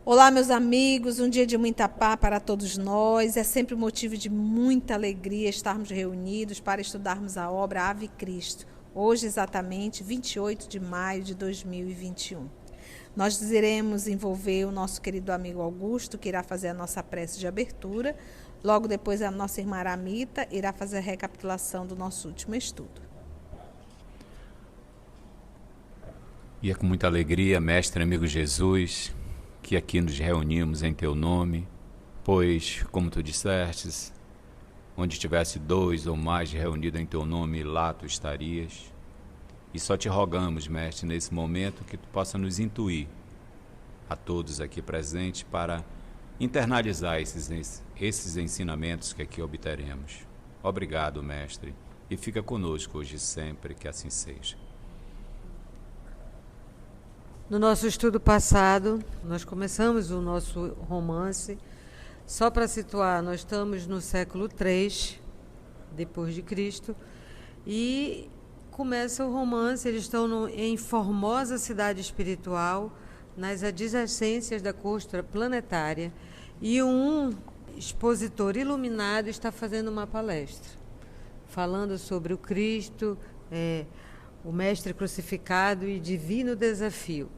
Olá, meus amigos, um dia de muita paz para todos nós. É sempre motivo de muita alegria estarmos reunidos para estudarmos a obra Ave Cristo. Hoje, exatamente, 28 de maio de 2021. Nós iremos envolver o nosso querido amigo Augusto, que irá fazer a nossa prece de abertura. Logo depois, a nossa irmã Aramita irá fazer a recapitulação do nosso último estudo. E é com muita alegria, mestre amigo Jesus, que aqui nos reunimos em teu nome, pois, como tu dissestes, onde tivesse 2 ou mais reunidos em teu nome, lá tu estarias. E só te rogamos, mestre, nesse momento, que tu possa nos intuir, a todos aqui presentes, para internalizar esses ensinamentos que aqui obteremos. Obrigado, mestre, e fica conosco hoje e sempre, que assim seja. No nosso estudo passado, nós começamos o nosso romance. Só para situar, nós estamos no século III, depois de Cristo, e começa o romance. Eles estão em Formosa cidade espiritual, nas adjacências da costa planetária, e um expositor iluminado está fazendo uma palestra, falando sobre o Cristo, o Mestre crucificado e divino desafio.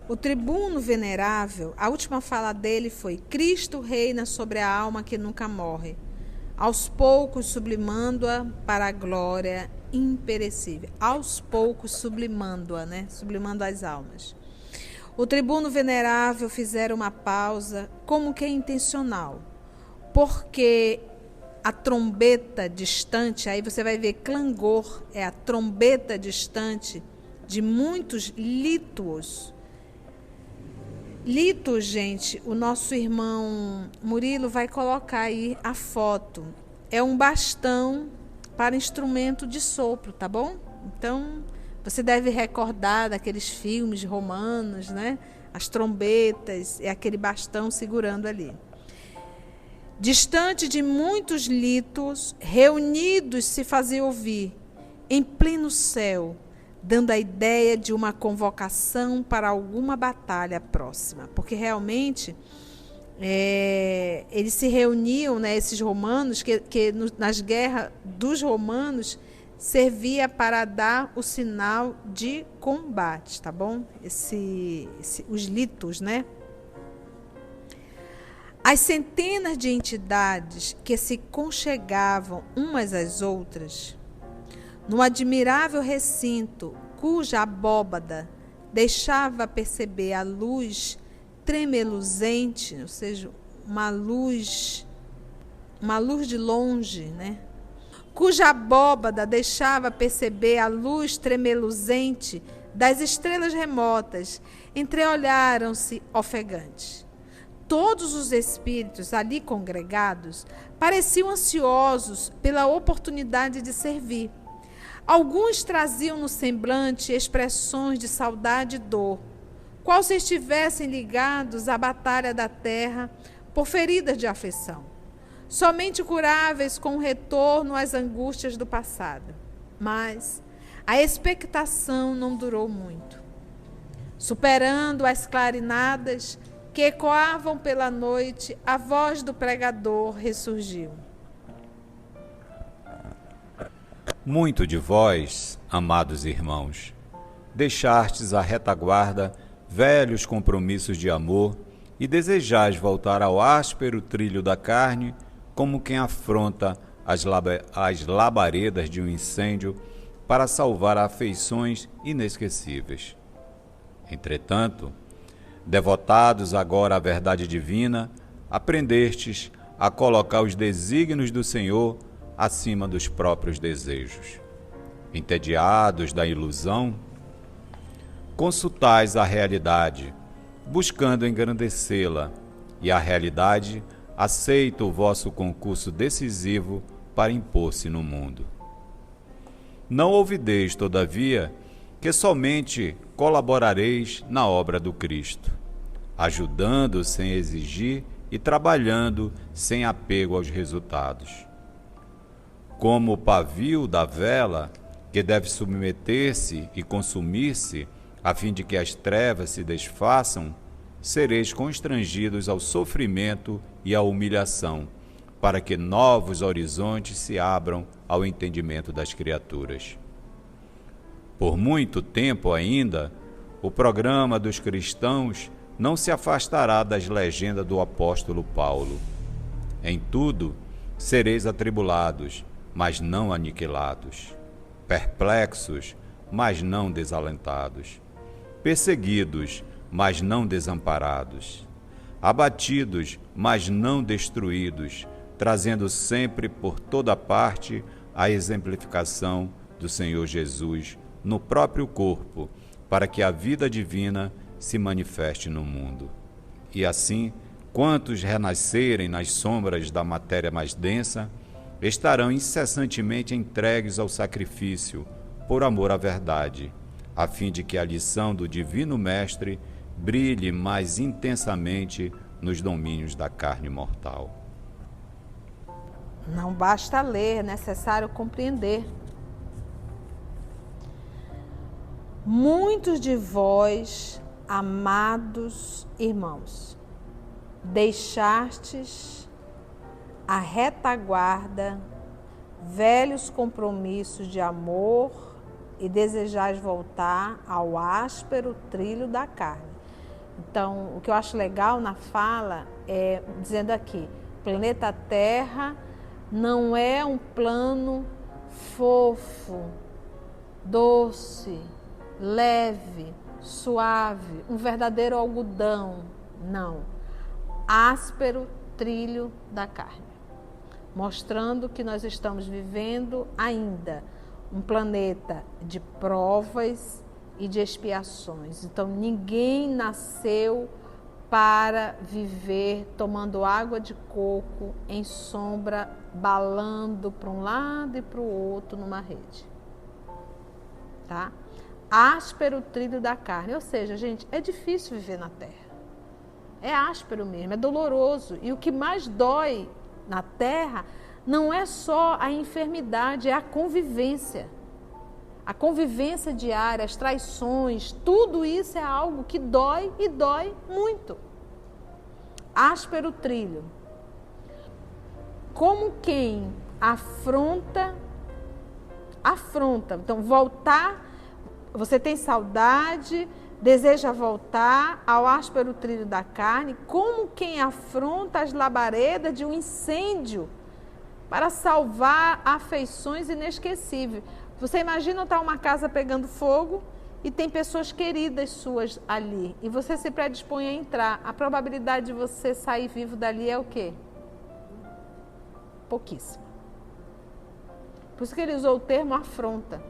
O tribuno venerável, a última fala dele foi: Cristo reina sobre a alma que nunca morre, aos poucos sublimando-a para a glória imperecível. Aos poucos sublimando-a, sublimando as almas. O tribuno venerável fizera uma pausa, como que intencional, porque a trombeta distante, aí você vai ver clangor, é a trombeta distante de muitos lítuos. Litos, gente, o nosso irmão Murilo vai colocar aí a foto. É um bastão para instrumento de sopro, tá bom? Então, você deve recordar daqueles filmes romanos, As trombetas, é aquele bastão segurando ali. Distante de muitos litos, reunidos se fazia ouvir, em pleno céu, dando a ideia de uma convocação para alguma batalha próxima. Porque realmente eles se reuniam, esses romanos, que nas guerras dos romanos servia para dar o sinal de combate, tá bom? Os litos, As centenas de entidades que se conchegavam umas às outras, num admirável recinto cuja abóbada deixava perceber a luz tremeluzente, ou seja, uma luz de longe, cuja abóbada deixava perceber a luz tremeluzente das estrelas remotas, entreolharam-se ofegantes. Todos os espíritos ali congregados pareciam ansiosos pela oportunidade de servir. Alguns traziam no semblante expressões de saudade e dor, qual se estivessem ligados à batalha da terra por feridas de aflição, somente curáveis com o retorno às angústias do passado. Mas a expectação não durou muito. Superando as clarinadas que ecoavam pela noite, a voz do pregador ressurgiu. Muito de vós, amados irmãos, deixastes à retaguarda velhos compromissos de amor e desejais voltar ao áspero trilho da carne, como quem afronta as labaredas de um incêndio para salvar afeições inesquecíveis. Entretanto, devotados agora à verdade divina, aprendestes a colocar os desígnios do Senhor acima dos próprios desejos. Entediados da ilusão, consultais a realidade, buscando engrandecê-la, e a realidade aceita o vosso concurso decisivo para impor-se no mundo. Não ouvideis, todavia, que somente colaborareis na obra do Cristo, ajudando sem exigir e trabalhando sem apego aos resultados. Como o pavio da vela, que deve submeter-se e consumir-se, a fim de que as trevas se desfaçam, sereis constrangidos ao sofrimento e à humilhação, para que novos horizontes se abram ao entendimento das criaturas. Por muito tempo ainda, o programa dos cristãos não se afastará das legendas do apóstolo Paulo. Em tudo, sereis atribulados, mas não aniquilados, perplexos, mas não desalentados, perseguidos, mas não desamparados, abatidos, mas não destruídos, trazendo sempre por toda parte a exemplificação do Senhor Jesus no próprio corpo, para que a vida divina se manifeste no mundo. E assim, quantos renascerem nas sombras da matéria mais densa, estarão incessantemente entregues ao sacrifício, por amor à verdade, a fim de que a lição do Divino Mestre brilhe mais intensamente nos domínios da carne mortal. Não basta ler, é necessário compreender. Muitos de vós, amados irmãos, deixastes a retaguarda, velhos compromissos de amor e desejais voltar ao áspero trilho da carne. Então, o que eu acho legal na fala é dizendo aqui, planeta Terra não é um plano fofo, doce, leve, suave, um verdadeiro algodão. Não. Áspero trilho da carne. Mostrando que nós estamos vivendo ainda um planeta de provas e de expiações. Então, ninguém nasceu para viver tomando água de coco em sombra, balando para um lado e para o outro numa rede. Tá? Áspero trilho da carne. Ou seja, gente, é difícil viver na Terra. É áspero mesmo, é doloroso. E o que mais dói na Terra não é só a enfermidade, é a convivência. A convivência diária, as traições, tudo isso é algo que dói e dói muito. Áspero trilho. Como quem afronta. Então, voltar, você tem saudade, deseja voltar ao áspero trilho da carne, como quem afronta as labaredas de um incêndio para salvar afeições inesquecíveis. Você imagina estar uma casa pegando fogo e tem pessoas queridas suas ali e você se predispõe a entrar. A probabilidade de você sair vivo dali é o quê? Pouquíssima. Por isso que ele usou o termo afronta.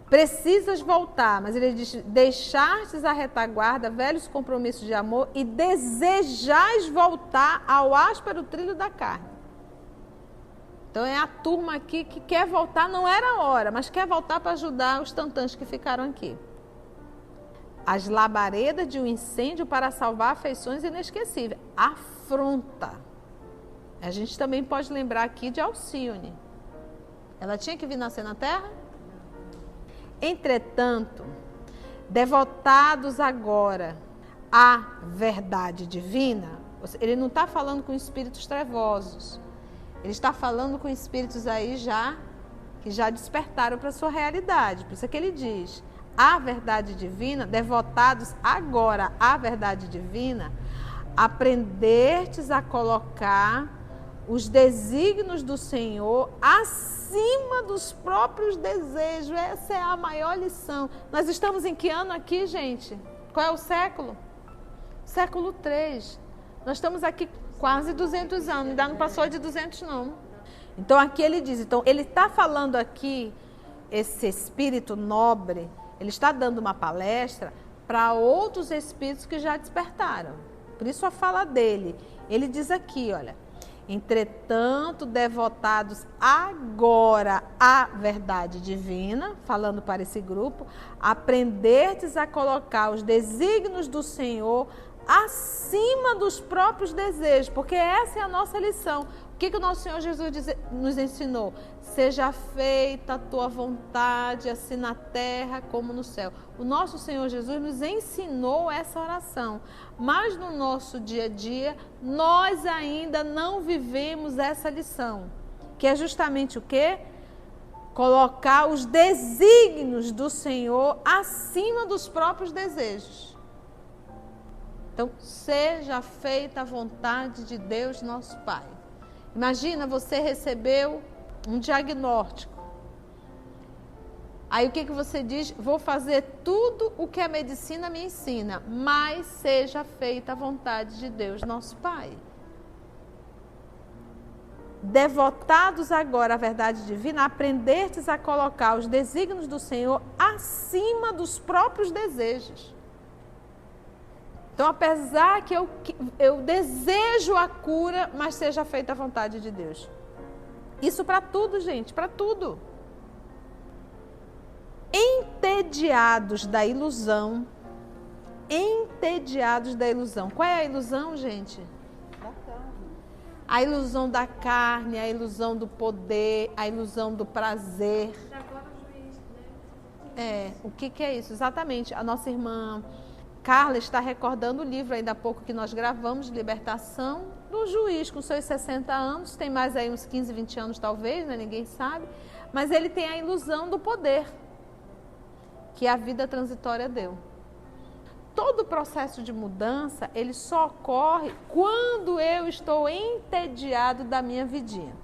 Precisas voltar, mas ele diz, deixastes a retaguarda, velhos compromissos de amor e desejais voltar ao áspero trilho da carne. Então é a turma aqui que quer voltar, não era a hora, mas quer voltar para ajudar os tantãs que ficaram aqui. As labaredas de um incêndio para salvar afeições inesquecíveis. Afronta. A gente também pode lembrar aqui de Alcione. Ela tinha que vir nascer na Terra? Entretanto, devotados agora à verdade divina, ele não está falando com espíritos trevosos. Ele está falando com espíritos aí que já despertaram para a sua realidade. Por isso é que ele diz, a verdade divina, devotados agora à verdade divina, aprendestes a colocar os desígnios do Senhor acima dos próprios desejos. Essa é a maior lição. Nós estamos em que ano aqui, gente? Qual é o século? Século 3. Nós estamos aqui quase 200 anos, ainda não passou de 200 não. Então aqui ele diz, então ele está falando aqui, esse espírito nobre, ele está dando uma palestra para outros espíritos que já despertaram. Por isso a fala dele, ele diz aqui, olha, Entretanto, devotados agora à verdade divina, falando para esse grupo, aprendestes a colocar os desígnios do Senhor acima dos próprios desejos, porque essa é a nossa lição. O que o nosso Senhor Jesus nos ensinou? Seja feita a tua vontade, assim na terra como no céu. O nosso Senhor Jesus nos ensinou essa oração, mas no nosso dia a dia, nós ainda não vivemos essa lição, que é justamente o quê? Colocar os desígnios do Senhor acima dos próprios desejos. Então, seja feita a vontade de Deus, nosso Pai. Imagina, você recebeu um diagnóstico. Aí o que você diz? Vou fazer tudo o que a medicina me ensina, mas seja feita a vontade de Deus, nosso Pai. Devotados agora à verdade divina, aprendestes a colocar os desígnios do Senhor acima dos próprios desejos. Então, apesar que eu desejo a cura, mas seja feita a vontade de Deus. Isso para tudo, gente, para tudo. Entediados da ilusão. Entediados da ilusão. Qual é a ilusão, gente? Da carne. A ilusão da carne, a ilusão do poder, a ilusão do prazer. Agora o juiz, né? O que é isso? Exatamente. A nossa irmã Carla está recordando o livro ainda há pouco que nós gravamos, Libertação, do juiz com seus 60 anos, tem mais aí uns 15, 20 anos talvez, né? Ninguém sabe, mas ele tem a ilusão do poder que a vida transitória deu. Todo o processo de mudança, ele só ocorre quando eu estou entediado da minha vidinha.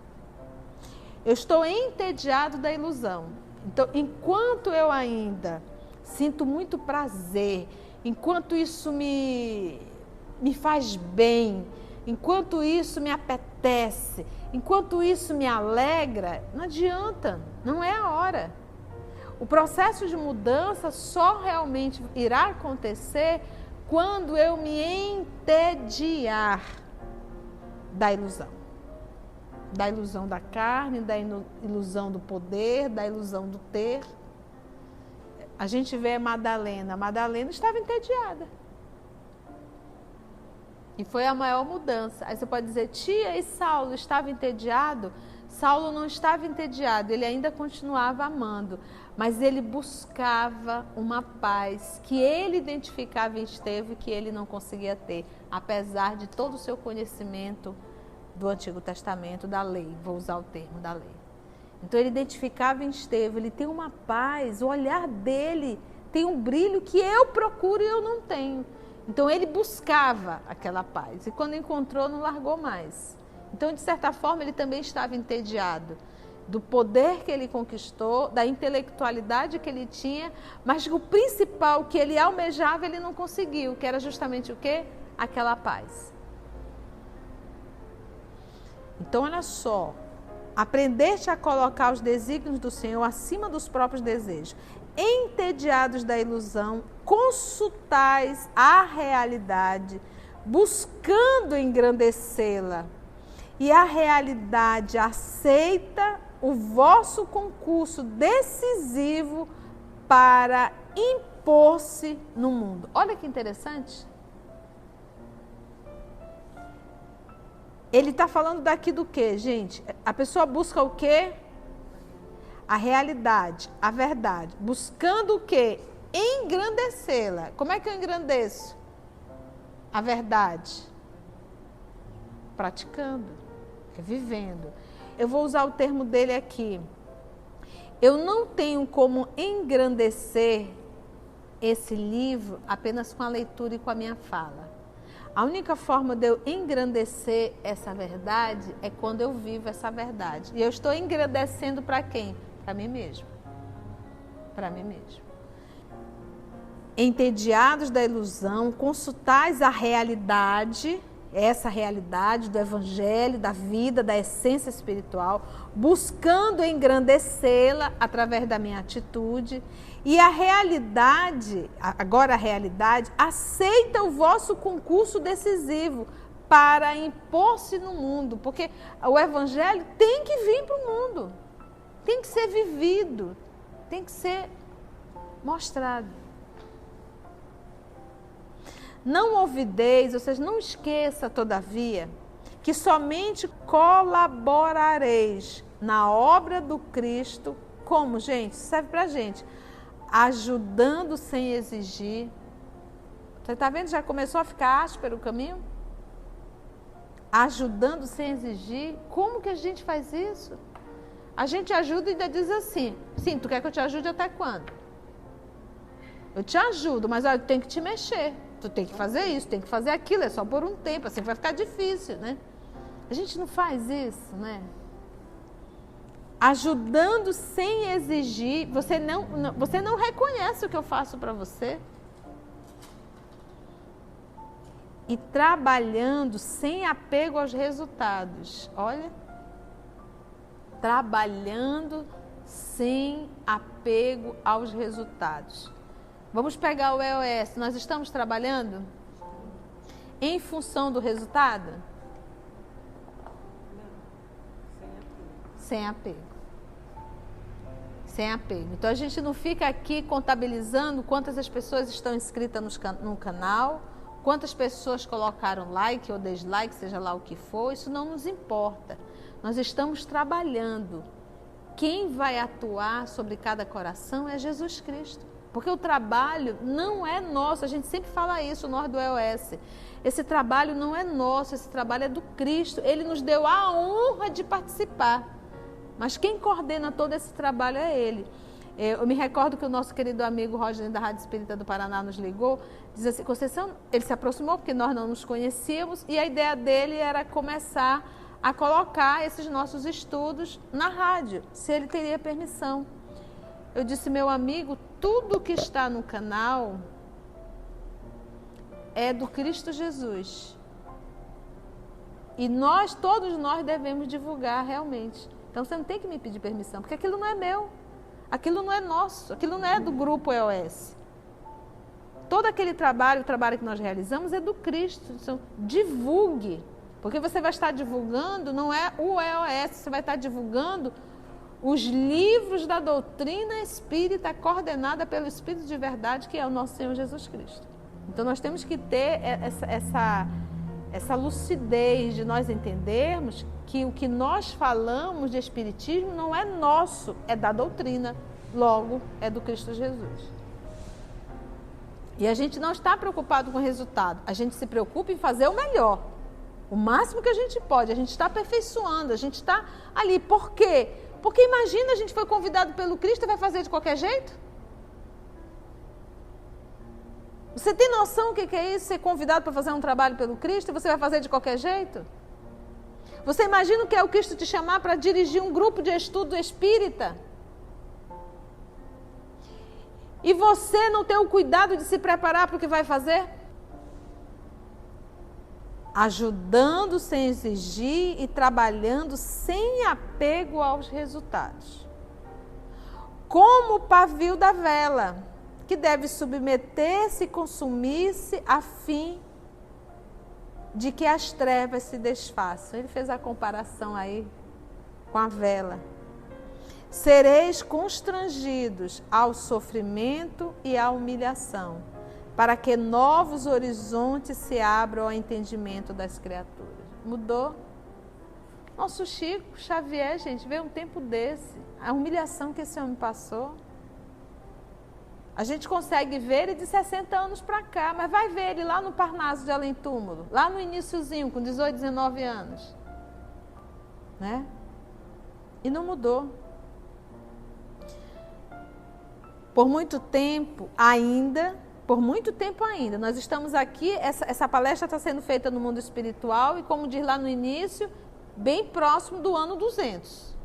Eu estou entediado da ilusão. Então, enquanto eu ainda sinto muito prazer, enquanto isso me faz bem, enquanto isso me apetece, enquanto isso me alegra, não adianta, não é a hora. O processo de mudança só realmente irá acontecer quando eu me entediar da ilusão. Da ilusão da carne, da ilusão do poder, da ilusão do ter. A gente vê a Madalena. A Madalena estava entediada. E foi a maior mudança. Aí você pode dizer, tia, e Saulo estava entediado? Saulo não estava entediado, ele ainda continuava amando. Mas ele buscava uma paz que ele identificava em Estevão e que ele não conseguia ter, apesar de todo o seu conhecimento do Antigo Testamento, da lei. Vou usar o termo da lei. Então ele identificava em Estevão, ele tem uma paz, o olhar dele tem um brilho que eu procuro e eu não tenho. Então ele buscava aquela paz e quando encontrou não largou mais. Então de certa forma ele também estava entediado do poder que ele conquistou, da intelectualidade que ele tinha, mas o principal que ele almejava ele não conseguiu, que era justamente o quê? Aquela paz. Então olha só. Aprendeste a colocar os desígnios do Senhor acima dos próprios desejos. Entediados da ilusão, consultais a realidade, buscando engrandecê-la. E a realidade aceita o vosso concurso decisivo para impor-se no mundo. Olha que interessante. Ele está falando daqui do quê, gente? A pessoa busca o quê? A realidade, a verdade. Buscando o quê? Engrandecê-la. Como é que eu engrandeço a verdade? Praticando, vivendo. Eu vou usar o termo dele aqui. Eu não tenho como engrandecer esse livro apenas com a leitura e com a minha fala. A única forma de eu engrandecer essa verdade é quando eu vivo essa verdade. E eu estou engrandecendo para quem? Para mim mesmo. Para mim mesmo. Entediados da ilusão, consultais a realidade, essa realidade do evangelho, da vida, da essência espiritual, buscando engrandecê-la através da minha atitude. E a realidade, agora a realidade, aceita o vosso concurso decisivo para impor-se no mundo, porque o evangelho tem que vir para o mundo, tem que ser vivido, tem que ser mostrado. Não olvideis, ou seja, não esqueça, todavia, que somente colaborareis na obra do Cristo, como, gente? Serve para a gente, ajudando sem exigir. Você está vendo? Já começou a ficar áspero o caminho? Ajudando sem exigir. Como que a gente faz isso? A gente ajuda e ainda diz assim, sim, tu quer que eu te ajude até quando? Eu te ajudo, mas olha, tem que te mexer. Tu tem que fazer isso, tem que fazer aquilo, é só por um tempo, assim vai ficar difícil, né? A gente não faz isso, né? Ajudando sem exigir, você não reconhece o que eu faço para você. E trabalhando sem apego aos resultados. Olha, trabalhando sem apego aos resultados. Vamos pegar o EOS. Nós estamos trabalhando em função do resultado? Sem apego. Sem apego. Então a gente não fica aqui contabilizando quantas as pessoas estão inscritas no canal, quantas pessoas colocaram like ou dislike, seja lá o que for, isso não nos importa. Nós estamos trabalhando. Quem vai atuar sobre cada coração é Jesus Cristo. Porque o trabalho não é nosso, a gente sempre fala isso, nós do EOS. Esse trabalho não é nosso, esse trabalho é do Cristo. Ele nos deu a honra de participar. Mas quem coordena todo esse trabalho é Ele. Eu me recordo que o nosso querido amigo Roger da Rádio Espírita do Paraná nos ligou, diz assim, Conceição, ele se aproximou porque nós não nos conhecíamos e a ideia dele era começar a colocar esses nossos estudos na rádio, se ele teria permissão. Eu disse, meu amigo, tudo que está no canal é do Cristo Jesus. E todos nós devemos divulgar realmente. Então você não tem que me pedir permissão, porque aquilo não é meu. Aquilo não é nosso, aquilo não é do grupo EOS. Todo aquele trabalho, o trabalho que nós realizamos é do Cristo. Então, divulgue, porque você vai estar divulgando, não é o EOS, você vai estar divulgando os livros da doutrina espírita coordenada pelo Espírito de verdade, que é o nosso Senhor Jesus Cristo. Então nós temos que ter essa lucidez de nós entendermos que o que nós falamos de espiritismo não é nosso, é da doutrina, logo é do Cristo Jesus. E a gente não está preocupado com o resultado, a gente se preocupa em fazer o melhor, o máximo que a gente pode, a gente está aperfeiçoando, a gente está ali. Por quê? Porque imagina, a gente foi convidado pelo Cristo e vai fazer de qualquer jeito? Você tem noção do que é isso, ser convidado para fazer um trabalho pelo Cristo e você vai fazer de qualquer jeito? Você imagina o que é o Cristo te chamar para dirigir um grupo de estudo espírita? E você não ter o cuidado de se preparar para o que vai fazer? Ajudando sem exigir e trabalhando sem apego aos resultados. Como o pavio da vela, que deve submeter-se e consumir-se a fim de que as trevas se desfaçam. Ele fez a comparação aí com a vela. Sereis constrangidos ao sofrimento e à humilhação, para que novos horizontes se abram ao entendimento das criaturas. Mudou. Nosso Chico Xavier, gente, veio um tempo desse. A humilhação que esse homem passou. A gente consegue ver ele de 60 anos para cá, mas vai ver ele lá no Parnaso de Além Túmulo, lá no iniciozinho, com 18, 19 anos. Né? E não mudou. Por muito tempo ainda, nós estamos aqui, essa palestra está sendo feita no mundo espiritual e, como diz lá no início, bem próximo do ano 200.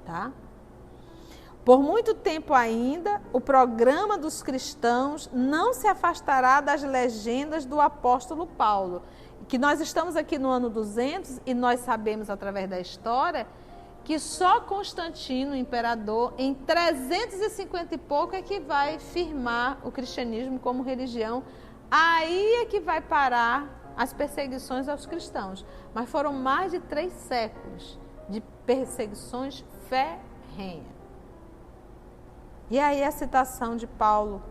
Tá? Por muito tempo ainda, o programa dos cristãos não se afastará das legendas do apóstolo Paulo. Que nós estamos aqui no ano 200 e nós sabemos através da história que só Constantino, o imperador, em 350 e pouco é que vai firmar o cristianismo como religião. Aí é que vai parar as perseguições aos cristãos, mas foram mais de 3 séculos de perseguições ferrenhas. E aí a citação de Paulo: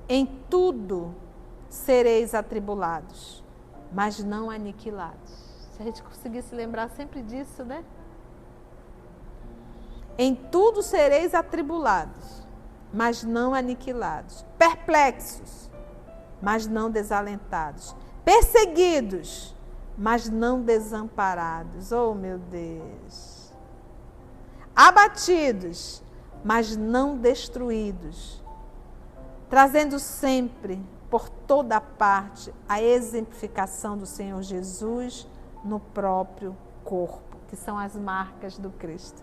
em tudo sereis atribulados, mas não aniquilados. Se a gente conseguisse lembrar sempre disso, né? Em tudo sereis atribulados, mas não aniquilados. Perplexos, mas não desalentados. Perseguidos, mas não desamparados. Oh, meu Deus! Abatidos, mas não destruídos. Trazendo sempre, por toda parte, a exemplificação do Senhor Jesus no próprio corpo, que são as marcas do Cristo,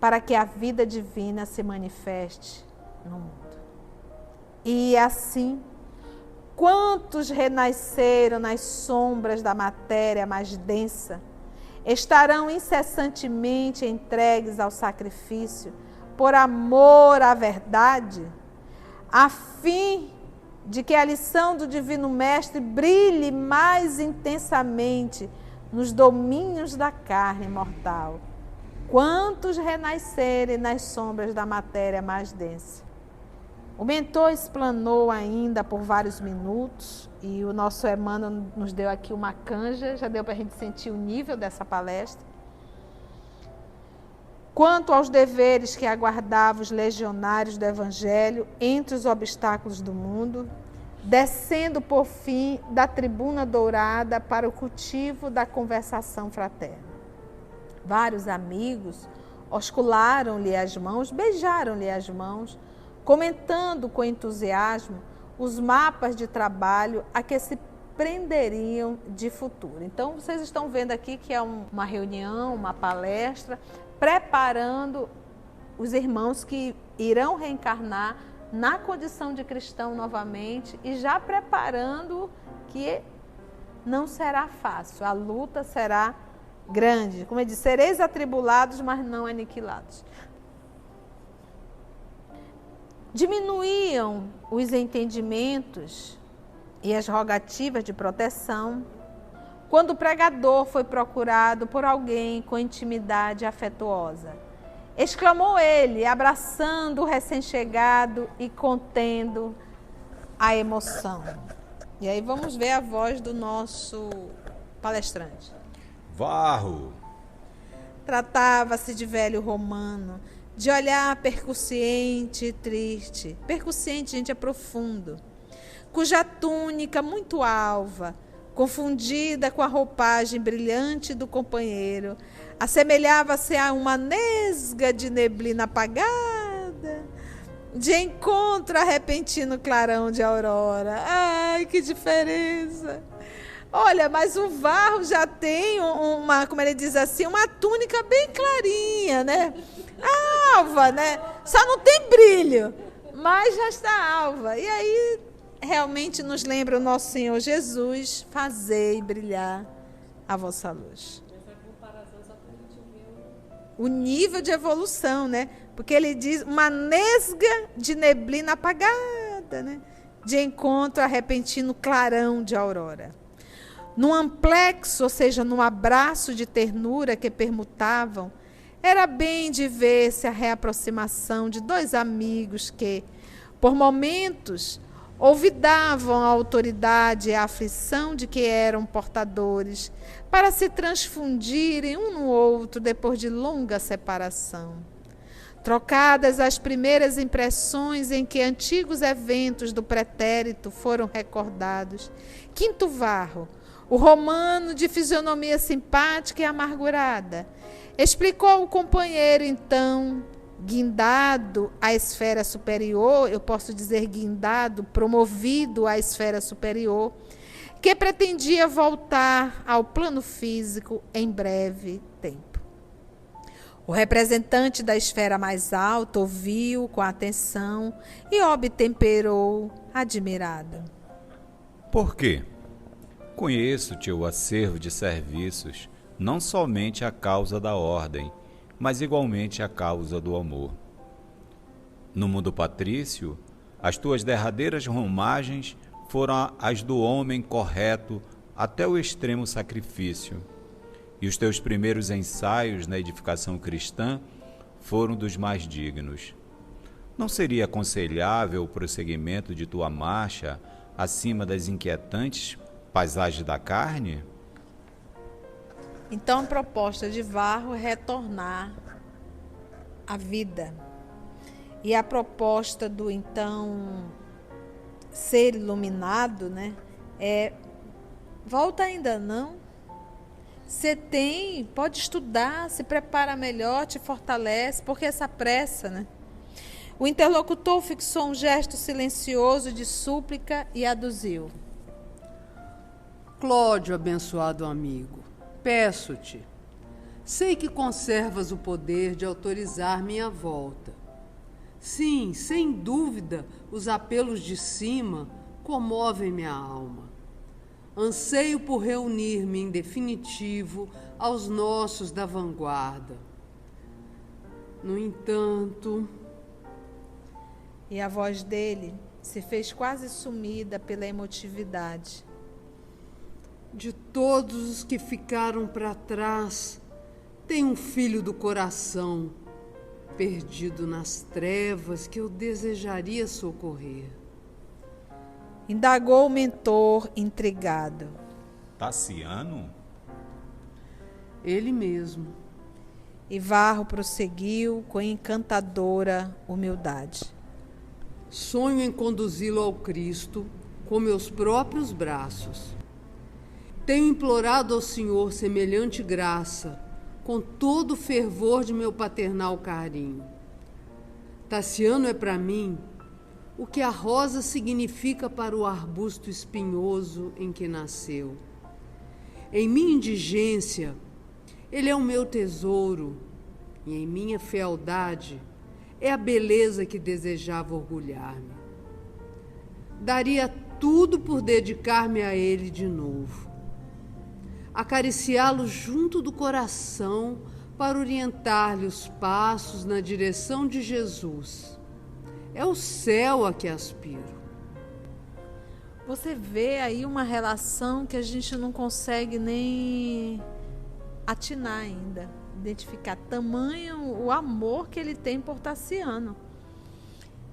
para que a vida divina se manifeste no mundo. E assim, quantos renasceram nas sombras da matéria mais densa, estarão incessantemente entregues ao sacrifício, por amor à verdade, a fim de que a lição do Divino Mestre brilhe mais intensamente nos domínios da carne mortal. Quantos renascerem nas sombras da matéria mais densa? O mentor explanou ainda por vários minutos, e o nosso Emmanuel nos deu aqui uma canja, já deu para a gente sentir o nível dessa palestra. Quanto aos deveres que aguardavam os legionários do Evangelho entre os obstáculos do mundo, descendo por fim da tribuna dourada para o cultivo da conversação fraterna. Vários amigos oscularam-lhe as mãos, beijaram-lhe as mãos, comentando com entusiasmo os mapas de trabalho a que se prenderiam de futuro. Então, vocês estão vendo aqui que é uma reunião, uma palestra, preparando os irmãos que irão reencarnar na condição de cristão novamente e já preparando que não será fácil, a luta será grande. Como eu disse, sereis atribulados, mas não aniquilados. Diminuíam os entendimentos e as rogativas de proteção quando o pregador foi procurado por alguém com intimidade afetuosa. Exclamou ele, abraçando o recém-chegado e contendo a emoção. E aí vamos ver a voz do nosso palestrante. Varro! Tratava-se de velho romano, de olhar percussiente e triste. Percussiente, gente, é profundo. Cuja túnica muito alva, confundida com a roupagem brilhante do companheiro, assemelhava-se a uma nesga de neblina apagada, de encontro a repentino clarão de aurora. Ai, que diferença! Olha, mas o Varro já tem uma, como ele diz assim, uma túnica bem clarinha, né? Alva, né? Só não tem brilho, mas já está alva. E aí, realmente nos lembra o nosso Senhor Jesus: fazei brilhar a vossa luz. O nível de evolução, né? Porque ele diz uma nesga de neblina apagada, né? De encontro a repentino clarão de aurora. Num amplexo, ou seja, num abraço de ternura que permutavam, era bem de ver-se a reaproximação de dois amigos que, por momentos, olvidavam a autoridade e a aflição de que eram portadores, para se transfundirem um no outro depois de longa separação. Trocadas as primeiras impressões em que antigos eventos do pretérito foram recordados, Quinto Varro, o romano de fisionomia simpática e amargurada, explicou ao companheiro, então, guindado à esfera superior, eu posso dizer guindado, promovido à esfera superior, que pretendia voltar ao plano físico em breve tempo. O representante da esfera mais alta ouviu com atenção e obtemperou, admirado. Por quê? Conheço-te o acervo de serviços, não somente a causa da ordem, mas igualmente a causa do amor. No mundo patrício, as tuas derradeiras romagens foram as do homem correto até o extremo sacrifício, e os teus primeiros ensaios na edificação cristã foram dos mais dignos. Não seria aconselhável o prosseguimento de tua marcha acima das inquietantes paisagens da carne? Então a proposta de Varro é retornar à vida. E a proposta do então ser iluminado, né, é: volta ainda não. Você pode estudar, se prepara melhor, te fortalece, porque essa pressa, né? O interlocutor fixou um gesto silencioso de súplica e aduziu: Cláudio, abençoado amigo, peço-te, sei que conservas o poder de autorizar minha volta. Sim, sem dúvida, os apelos de cima comovem minha alma. Anseio por reunir-me em definitivo aos nossos da vanguarda. No entanto... E a voz dele se fez quase sumida pela emotividade. De todos os que ficaram para trás, tem um filho do coração, perdido nas trevas, que eu desejaria socorrer. Indagou o mentor, intrigado. Tassiano? Ele mesmo. E Varro prosseguiu com encantadora humildade. Sonho em conduzi-lo ao Cristo com meus próprios braços. Tenho implorado ao Senhor semelhante graça, com todo o fervor de meu paternal carinho. Tassiano é para mim o que a rosa significa para o arbusto espinhoso em que nasceu. Em minha indigência, ele é o meu tesouro, e em minha fealdade é a beleza que desejava orgulhar-me. Daria tudo por dedicar-me a ele de novo, acariciá-lo junto do coração para orientar-lhe os passos na direção de Jesus. É o céu a que aspiro. Você vê aí uma relação que a gente não consegue nem atinar ainda, identificar tamanho o amor que ele tem por Tassiano.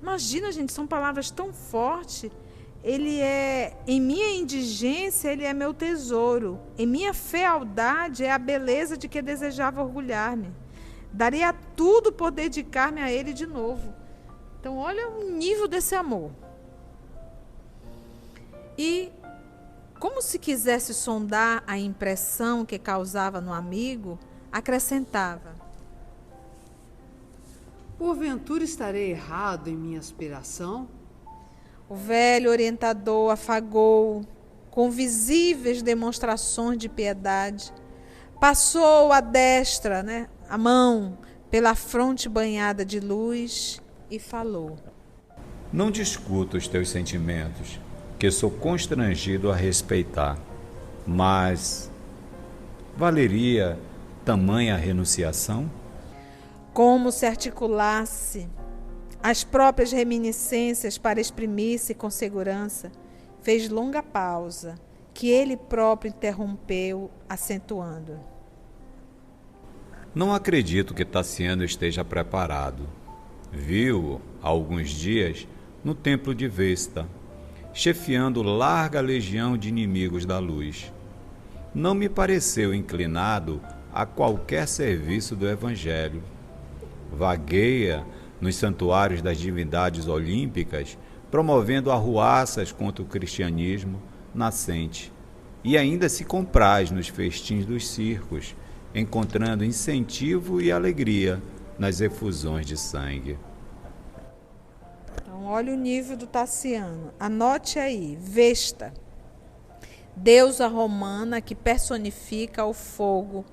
Imagina, gente, são palavras tão fortes. Ele é, em minha indigência, ele é meu tesouro. Em minha fealdade é a beleza de que desejava orgulhar-me. Daria tudo por dedicar-me a ele de novo. Então, olha o nível desse amor. E, como se quisesse sondar a impressão que causava no amigo, acrescentava: Porventura estarei errado em minha aspiração? O velho orientador afagou com visíveis demonstrações de piedade. Passou a destra, a mão, pela fronte banhada de luz e falou: Não discuto os teus sentimentos, que sou constrangido a respeitar, mas valeria tamanha renunciação? Como se articulasse as próprias reminiscências para exprimir-se com segurança, fez longa pausa, que ele próprio interrompeu, acentuando: Não acredito que Tassiano esteja preparado. Vi-o há alguns dias no templo de Vesta, chefiando larga legião de inimigos da luz. Não me pareceu inclinado a qualquer serviço do Evangelho. Vagueia nos santuários das divindades olímpicas, promovendo arruaças contra o cristianismo nascente, e ainda se compraz nos festins dos circos, encontrando incentivo e alegria nas efusões de sangue. Então, olha o nível do Tassiano. Anote aí: Vesta, deusa romana que personifica o fogo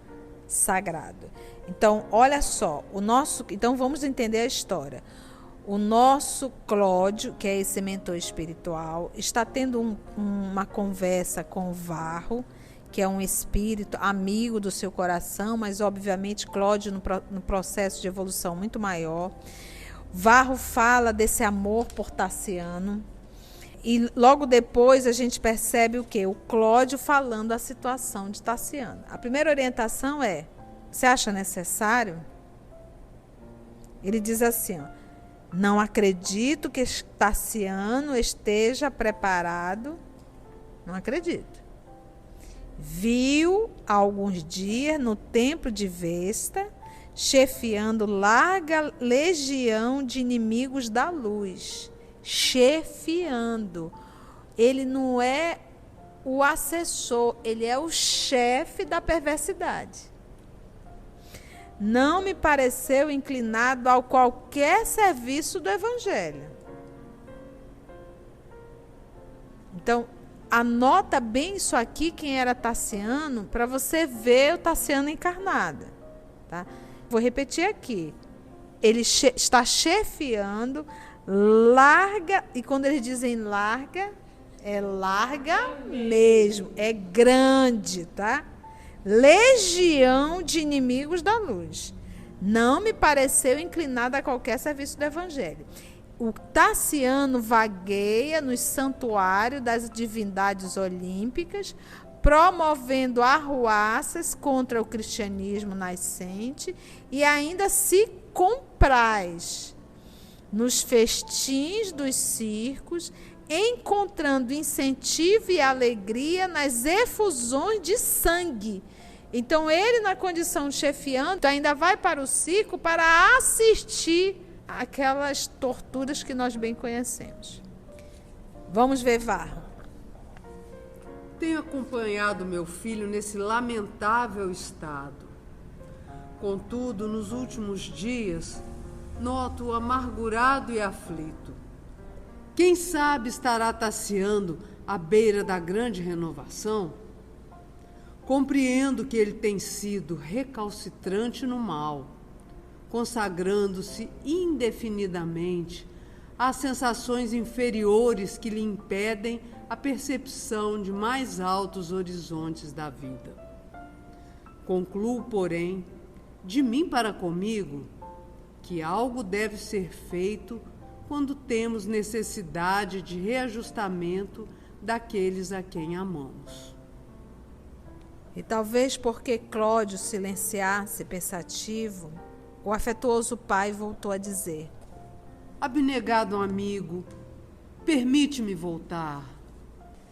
sagrado. Então, olha só, então vamos entender a história. O nosso Cláudio, que é esse mentor espiritual, está tendo uma conversa com o Varro, que é um espírito amigo do seu coração, mas obviamente Cláudio no processo de evolução muito maior. Varro fala desse amor por Tassiano E logo depois a gente percebe o quê? O Cláudio falando a situação de Tassiano. A primeira orientação é: você acha necessário? Ele diz assim, ó: não acredito que Tassiano esteja preparado. Não acredito. Viu há alguns dias no templo de Vesta, chefiando larga legião de inimigos da luz. Chefiando. Ele não é o assessor, ele é o chefe da perversidade. Não me pareceu inclinado a qualquer serviço do evangelho. Então, anota bem isso aqui, quem era Tassiano, para você ver o Tassiano encarnado. Tá? Vou repetir aqui. Ele está chefiando, larga, e quando eles dizem larga, é larga mesmo, é grande, tá? Legião de inimigos da luz. Não me pareceu inclinado a qualquer serviço do evangelho. O Tassiano vagueia nos santuários das divindades olímpicas, promovendo arruaças contra o cristianismo nascente e ainda se compraz nos festins dos circos, encontrando incentivo e alegria nas efusões de sangue. Então, ele, na condição de chefiando, ainda vai para o circo para assistir aquelas torturas que nós bem conhecemos. Vamos ver Varro. Tenho acompanhado meu filho nesse lamentável estado. Contudo, nos últimos dias, noto-o amargurado e aflito. Quem sabe estará taciando à beira da grande renovação? Compreendo que ele tem sido recalcitrante no mal, consagrando-se indefinidamente às sensações inferiores que lhe impedem a percepção de mais altos horizontes da vida. Concluo, porém, de mim para comigo, que algo deve ser feito quando temos necessidade de reajustamento daqueles a quem amamos. E talvez porque Cláudio silenciasse pensativo, o afetuoso pai voltou a dizer: abnegado amigo, permite-me voltar.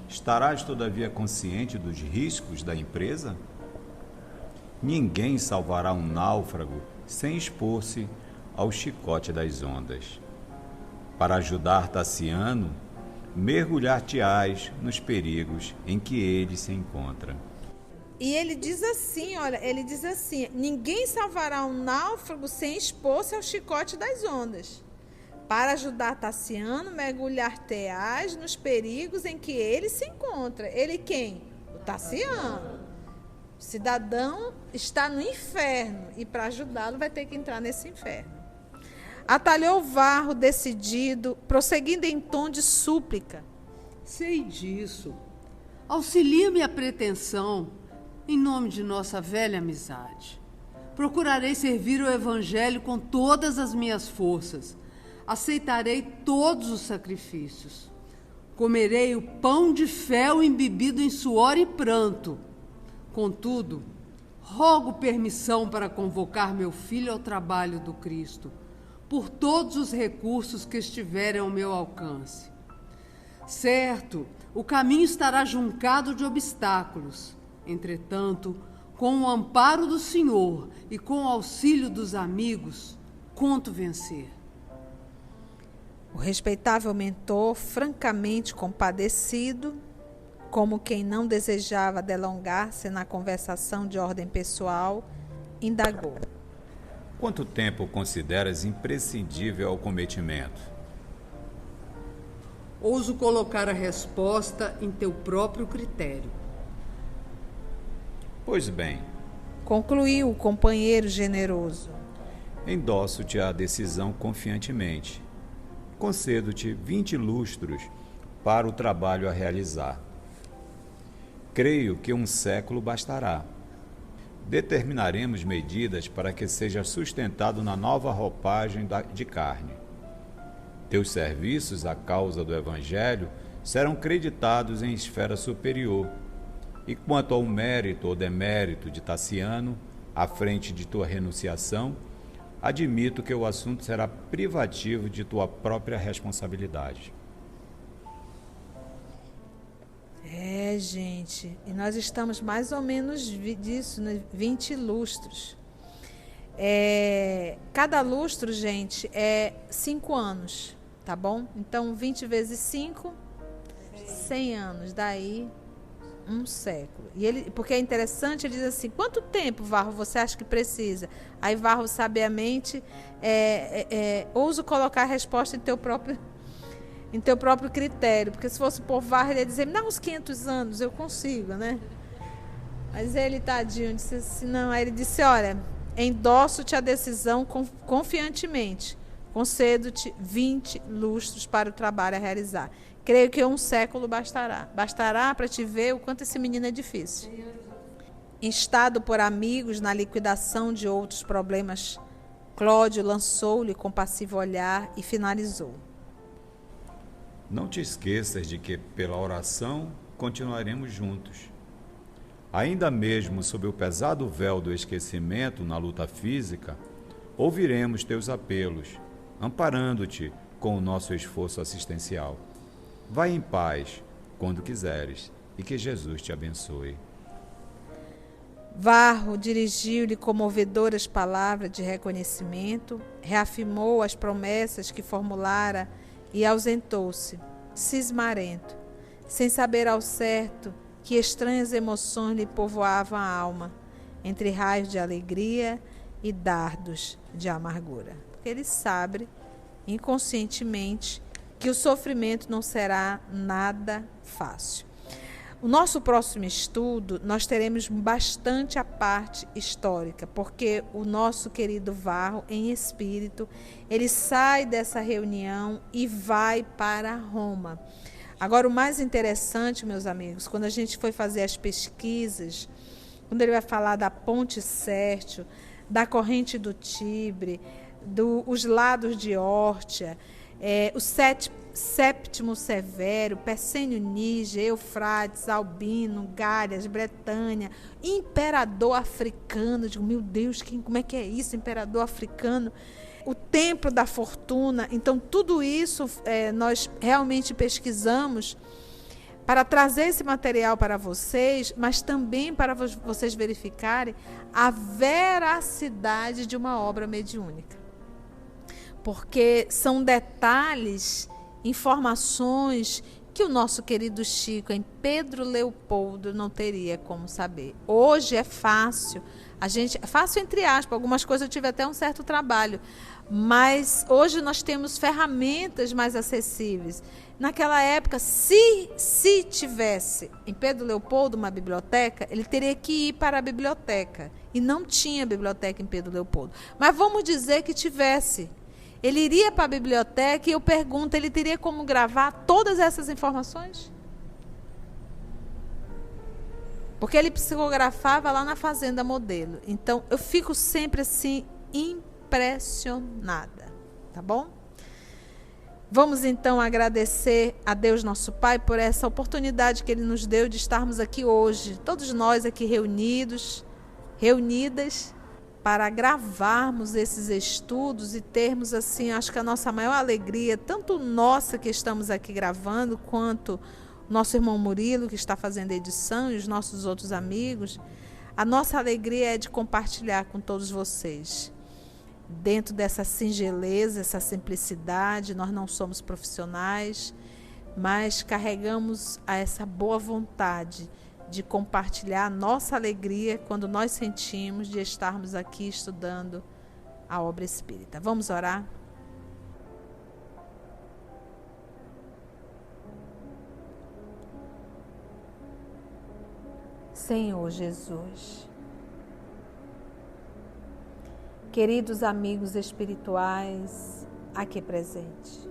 Estarás, todavia, consciente dos riscos da empresa? Ninguém salvará um náufrago sem expor-se ao chicote das ondas. Para ajudar Tassiano, mergulhar-te-ás nos perigos em que ele se encontra. E ele diz assim, olha, ninguém salvará um náufrago sem expor-se ao chicote das ondas. Para ajudar Tassiano, mergulhar-te-ás nos perigos em que ele se encontra. Ele quem? O Tassiano. O cidadão está no inferno e para ajudá-lo vai ter que entrar nesse inferno. Atalhou Varro decidido, prosseguindo em tom de súplica. Sei disso. Auxilia-me a pretensão, em nome de nossa velha amizade. Procurarei servir o Evangelho com todas as minhas forças. Aceitarei todos os sacrifícios. Comerei o pão de fel embebido em suor e pranto. Contudo, rogo permissão para convocar meu filho ao trabalho do Cristo, por todos os recursos que estiverem ao meu alcance. Certo, o caminho estará juncado de obstáculos. Entretanto, com o amparo do Senhor e com o auxílio dos amigos, conto vencer. O respeitável mentor, francamente compadecido, como quem não desejava delongar-se na conversação de ordem pessoal, indagou: Quanto tempo consideras imprescindível ao cometimento? Ouso colocar a resposta em teu próprio critério. Pois bem, concluiu o companheiro generoso, endosso-te a decisão confiantemente. Concedo-te 20 lustros para o trabalho a realizar. Creio que 1 século bastará. Determinaremos medidas para que seja sustentado na nova roupagem de carne. Teus serviços à causa do Evangelho serão creditados em esfera superior. E quanto ao mérito ou demérito de Tassiano, à frente de tua renunciação, admito que o assunto será privativo de tua própria responsabilidade. Gente, e nós estamos mais ou menos disso, né? 20 lustros. Cada lustro, gente, é 5 anos, tá bom? Então, 20 vezes 5, 100 anos, daí um século. E ele, porque é interessante, ele diz assim: quanto tempo, Varro, você acha que precisa? Aí Varro, sabiamente, ouso colocar a resposta em teu próprio critério, porque se fosse por Varro, ele ia dizer: me dá uns 500 anos, eu consigo, né? Mas ele, tadinho, disse assim, não. Aí ele disse: olha, endosso-te a decisão confiantemente, concedo-te 20 lustros para o trabalho a realizar. Creio que 1 século bastará. Bastará para te ver o quanto esse menino é difícil. Instado por amigos na liquidação de outros problemas, Cláudio lançou-lhe compassivo olhar e finalizou: Não te esqueças de que, pela oração, continuaremos juntos. Ainda mesmo sob o pesado véu do esquecimento na luta física, ouviremos teus apelos, amparando-te com o nosso esforço assistencial. Vai em paz, quando quiseres, e que Jesus te abençoe. Varro dirigiu-lhe comovedoras palavras de reconhecimento, reafirmou as promessas que formulara e ausentou-se, cismarento, sem saber ao certo que estranhas emoções lhe povoavam a alma, entre raios de alegria e dardos de amargura. Porque ele sabe, inconscientemente, que o sofrimento não será nada fácil. O nosso próximo estudo, nós teremos bastante a parte histórica, porque o nosso querido Varro, em espírito, ele sai dessa reunião e vai para Roma. Agora, o mais interessante, meus amigos, quando a gente foi fazer as pesquisas, quando ele vai falar da Ponte Sértio, da corrente do Tibre, os lados de Órtia, o Séptimo Severo, Persênio Níger, Eufrates, Albino, Gálias, Bretanha, imperador africano. Eu digo, meu Deus, como é que é isso, imperador africano? O Templo da Fortuna. Então, tudo isso nós realmente pesquisamos para trazer esse material para vocês, mas também para vocês verificarem a veracidade de uma obra mediúnica. Porque são detalhes, informações que o nosso querido Chico, em Pedro Leopoldo, não teria como saber. Hoje é fácil, fácil entre aspas, algumas coisas eu tive até um certo trabalho, mas hoje nós temos ferramentas mais acessíveis. Naquela época, se tivesse em Pedro Leopoldo uma biblioteca, ele teria que ir para a biblioteca, e não tinha biblioteca em Pedro Leopoldo. Mas vamos dizer que tivesse. Ele iria para a biblioteca e eu pergunto, ele teria como gravar todas essas informações? Porque ele psicografava lá na Fazenda Modelo. Então, eu fico sempre assim, impressionada. Tá bom? Vamos então agradecer a Deus nosso Pai por essa oportunidade que Ele nos deu de estarmos aqui hoje. Todos nós aqui reunidas, para gravarmos esses estudos e termos, assim, acho que a nossa maior alegria, tanto nossa que estamos aqui gravando, quanto o nosso irmão Murilo, que está fazendo a edição, e os nossos outros amigos, a nossa alegria é de compartilhar com todos vocês. Dentro dessa singeleza, essa simplicidade, nós não somos profissionais, mas carregamos essa boa vontade de compartilhar a nossa alegria quando nós sentimos de estarmos aqui estudando a obra espírita. Vamos orar? Senhor Jesus, queridos amigos espirituais aqui presentes,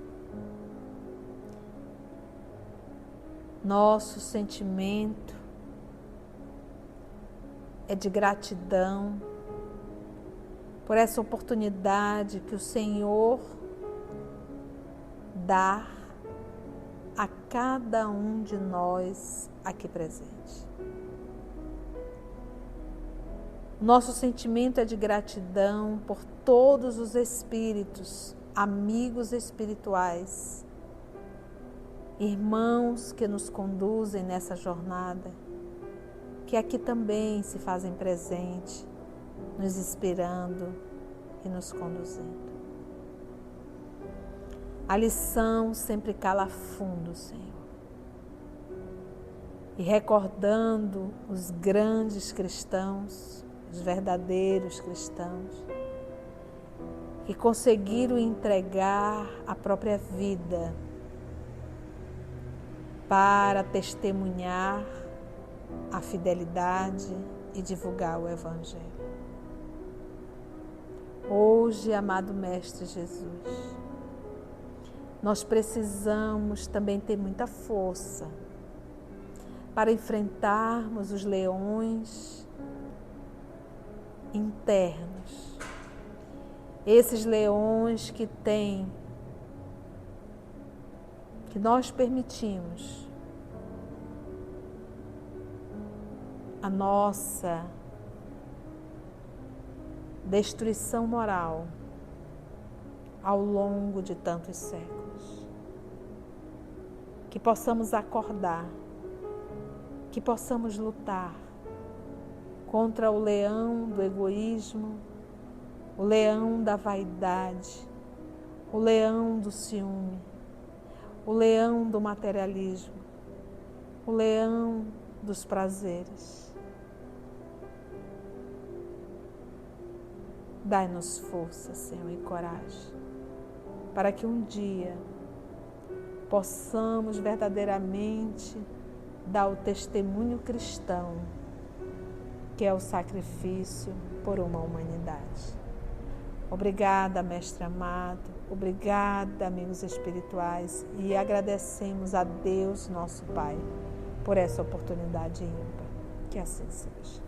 nosso sentimento é de gratidão por essa oportunidade que o Senhor dá a cada um de nós aqui presente. Nosso sentimento é de gratidão por todos os espíritos, amigos espirituais, irmãos que nos conduzem nessa jornada, que aqui também se fazem presente, nos inspirando e nos conduzindo. A lição sempre cala fundo, Senhor. E recordando os grandes cristãos, os verdadeiros cristãos, que conseguiram entregar a própria vida para testemunhar a fidelidade e divulgar o Evangelho. Hoje, amado Mestre Jesus, nós precisamos também ter muita força para enfrentarmos os leões internos. Esses leões que nós permitimos a nossa destruição moral ao longo de tantos séculos. Que possamos acordar, que possamos lutar contra o leão do egoísmo, o leão da vaidade, o leão do ciúme, o leão do materialismo, o leão dos prazeres. Dai-nos força, Senhor, e coragem, para que um dia possamos verdadeiramente dar o testemunho cristão, que é o sacrifício por uma humanidade. Obrigada, Mestre amado, obrigada, amigos espirituais, e agradecemos a Deus, nosso Pai, por essa oportunidade ímpar. Que assim seja.